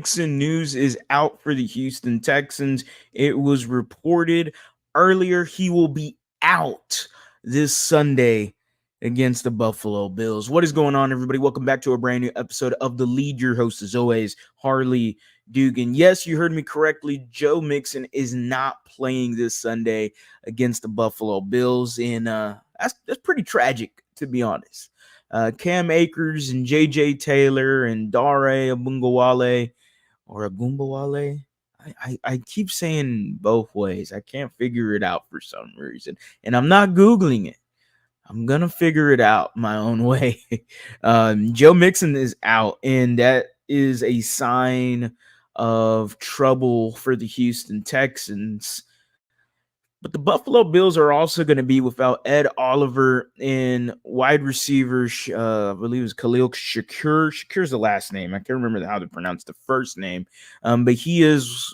Mixon news is out for the Houston Texans. It was reported earlier he will be out this Sunday against the Buffalo Bills. What is going on, everybody? Welcome back to a brand new episode of TheLead. Your host, as always, Harley Dugan. Yes, you heard me correctly. Joe Mixon is not playing this Sunday against the Buffalo Bills, and that's pretty tragic, to be honest. Cam Akers and J.J. Taylor and Dare Abungawale or Agumbawale. I keep saying both ways. I can't figure it out for some reason. And I'm not Googling it. I'm going to figure it out my own way. Joe Mixon is out, and that is a sign of trouble for the Houston Texans. But the Buffalo Bills are also going to be without Ed Oliver and wide receiver, I believe it was Khalil Shakur. Shakur's the last name. I can't remember how to pronounce the first name. But he is,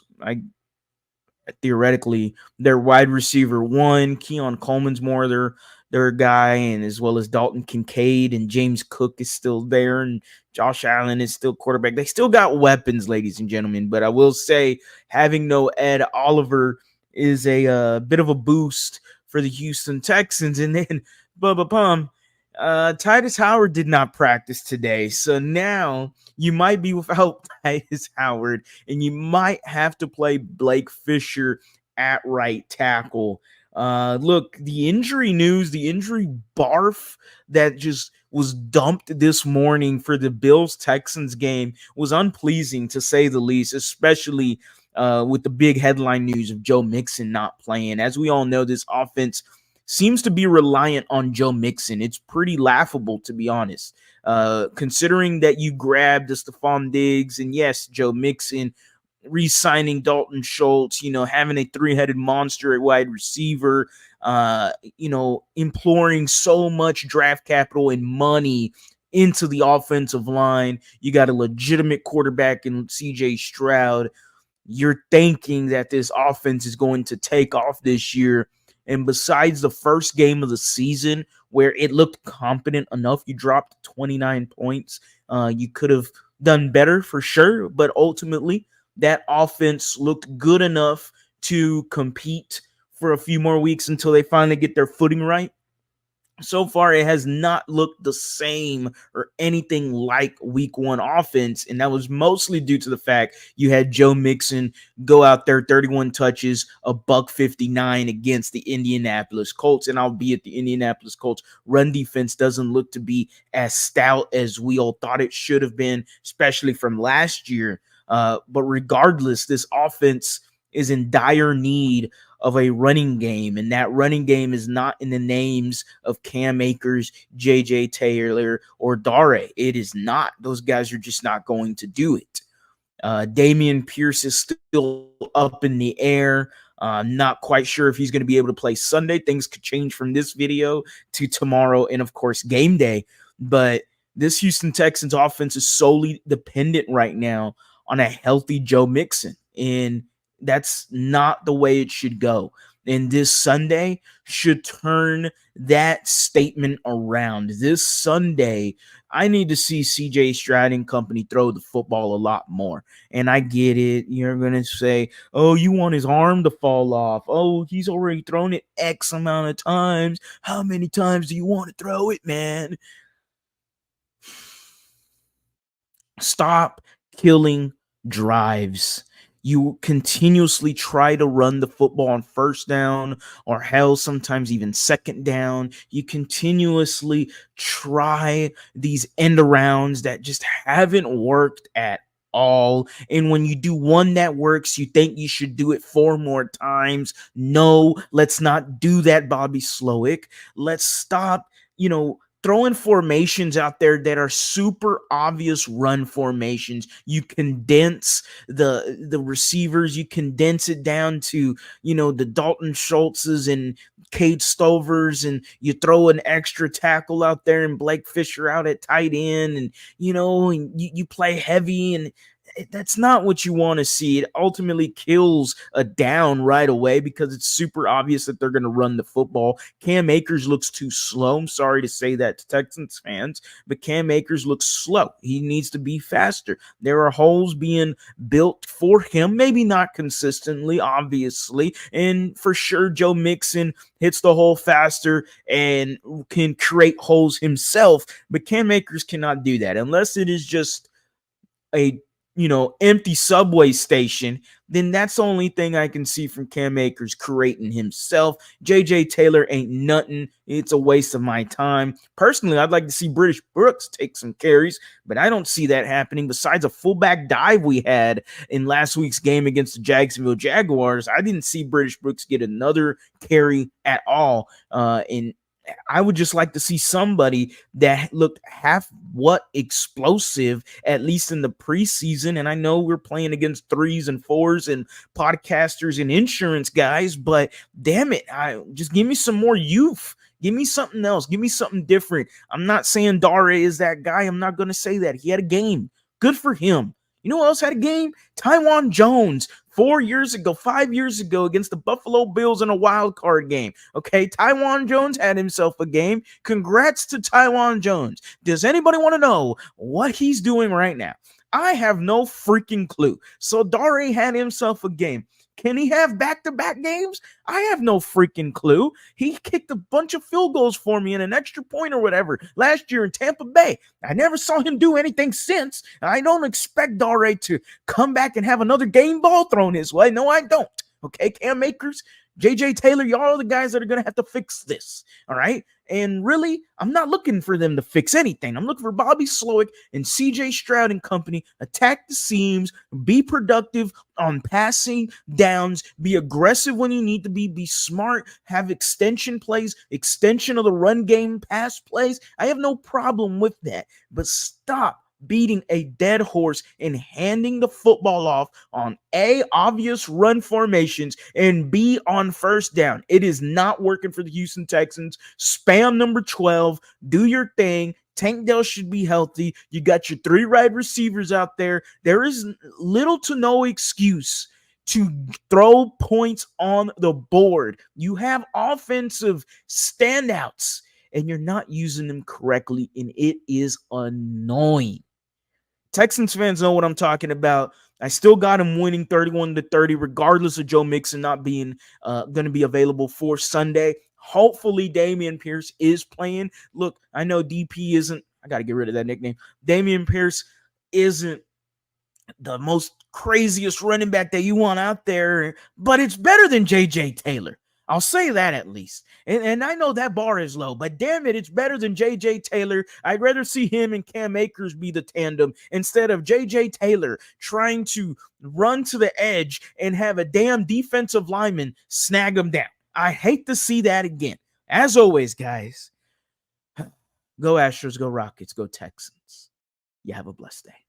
theoretically, their wide receiver one. Keon Coleman's more their guy, and as well as Dalton Kincaid and James Cook is still there, and Josh Allen is still quarterback. They still got weapons, ladies and gentlemen. But I will say, having no Ed Oliver is a bit of a boost for the Houston Texans. And then, Titus Howard did not practice today. So now you might be without Titus Howard, and you might have to play Blake Fisher at right tackle. Look, the injury news, the injury barf that just was dumped this morning for the Bills-Texans game was unpleasing, to say the least, especially with the big headline news of Joe Mixon not playing. As we all know, this offense seems to be reliant on Joe Mixon. It's pretty laughable, to be honest, considering that you grabbed the Stephon Diggs and, yes, Joe Mixon, re-signing Dalton Schultz, having a three-headed monster at wide receiver, imploring so much draft capital and money into the offensive line. You got a legitimate quarterback in C.J. Stroud. You're thinking that this offense is going to take off this year. And besides the first game of the season where it looked competent enough, you dropped 29 points. You could have done better for sure, but ultimately that offense looked good enough to compete for a few more weeks until they finally get their footing right. So far, it has not looked the same or anything like week one offense, and that was mostly due to the fact you had Joe Mixon go out there, 31 touches, $159 against the Indianapolis Colts. And albeit the Indianapolis Colts run defense doesn't look to be as stout as we all thought it should have been, especially from last year. But regardless, this offense is in dire need of a running game, and that running game is not in the names of Cam Akers, J.J. Taylor, or Dare. It is not. Those guys are just not going to do it. Dameon Pierce is still up in the air. Not quite sure if he's going to be able to play Sunday. Things could change from this video to tomorrow and, of course, game day. But this Houston Texans offense is solely dependent right now on a healthy Joe Mixon, and that's not the way it should go. And this Sunday should turn that statement around. This Sunday, I need to see CJ Stroud and company throw the football a lot more. And I get it. You're going to say, oh, you want his arm to fall off. Oh, he's already thrown it X amount of times. How many times do you want to throw it, man? Stop killing drives. You continuously try to run the football on first down, or hell, sometimes even second down. You continuously try these end arounds that just haven't worked at all. And when you do one that works, you think you should do it 4 more times. No, let's not do that, Bobby Slowick. Let's stop, throwing formations out there that are super obvious run formations. You condense the receivers, you condense it down to, the Dalton Schultzes and Cade Stovers, and you throw an extra tackle out there and Blake Fisher out at tight end, and, and you play heavy, and That's not what you want to see. It ultimately kills a down right away because it's super obvious that they're going to run the football. Cam Akers looks too slow. I'm sorry to say that to Texans fans, but Cam Akers looks slow. He needs to be faster. There are holes being built for him, maybe not consistently, obviously, and for sure Joe Mixon hits the hole faster and can create holes himself, but Cam Akers cannot do that unless it is just a empty subway station. Then that's the only thing I can see from Cam Akers creating himself. JJ Taylor ain't nothing. It's a waste of my time. Personally, I'd like to see British Brooks take some carries, but I don't see that happening. Besides a fullback dive we had in last week's game against the Jacksonville Jaguars, I didn't see British Brooks get another carry at all. And I would just like to see somebody that looked half what explosive, at least in the preseason. And I know we're playing against 3s and 4s and podcasters and insurance guys, but damn it, just give me some more youth. Give me something else. Give me something different. I'm not saying Dare is that guy. I'm not going to say that. He had a game. Good for him. You know who else had a game? Taiwan Jones. 4 years ago, 5 years ago against the Buffalo Bills in a wild card game. Okay, Taiwan Jones had himself a game. Congrats to Taiwan Jones. Does anybody want to know what he's doing right now? I have no freaking clue. So Dare had himself a game. Can he have back-to-back games? I have no freaking clue. He kicked a bunch of field goals for me in an extra point or whatever last year in Tampa Bay. I never saw him do anything since. I don't expect Dare to come back and have another game ball thrown his way. No, I don't. Okay, Cam Akers, JJ Taylor, y'all are the guys that are going to have to fix this. All right? And really, I'm not looking for them to fix anything. I'm looking for Bobby Slowick and CJ Stroud and company. Attack the seams, be productive on passing downs, be aggressive when you need to be smart, have extension plays, extension of the run game, pass plays. I have no problem with that. But stop beating a dead horse and handing the football off on A, obvious run formations, and B, on first down. It is not working for the Houston Texans. Spam number 12. Do your thing. Tank Dell should be healthy. You got your 3 wide receivers out there. There is little to no excuse to throw points on the board. You have offensive standouts, and you're not using them correctly, and it is annoying. Texans fans know what I'm talking about. I still got him winning 31-30, regardless of Joe Mixon not being going to be available for Sunday. Hopefully, Dameon Pierce is playing. Look, I know DP isn't. I got to get rid of that nickname. Dameon Pierce isn't the most craziest running back that you want out there, but it's better than JJ Taylor. I'll say that at least. And I know that bar is low, but damn it, it's better than J.J. Taylor. I'd rather see him and Cam Akers be the tandem instead of J.J. Taylor trying to run to the edge and have a damn defensive lineman snag him down. I hate to see that again. As always, guys, go Astros, go Rockets, go Texans. You have a blessed day.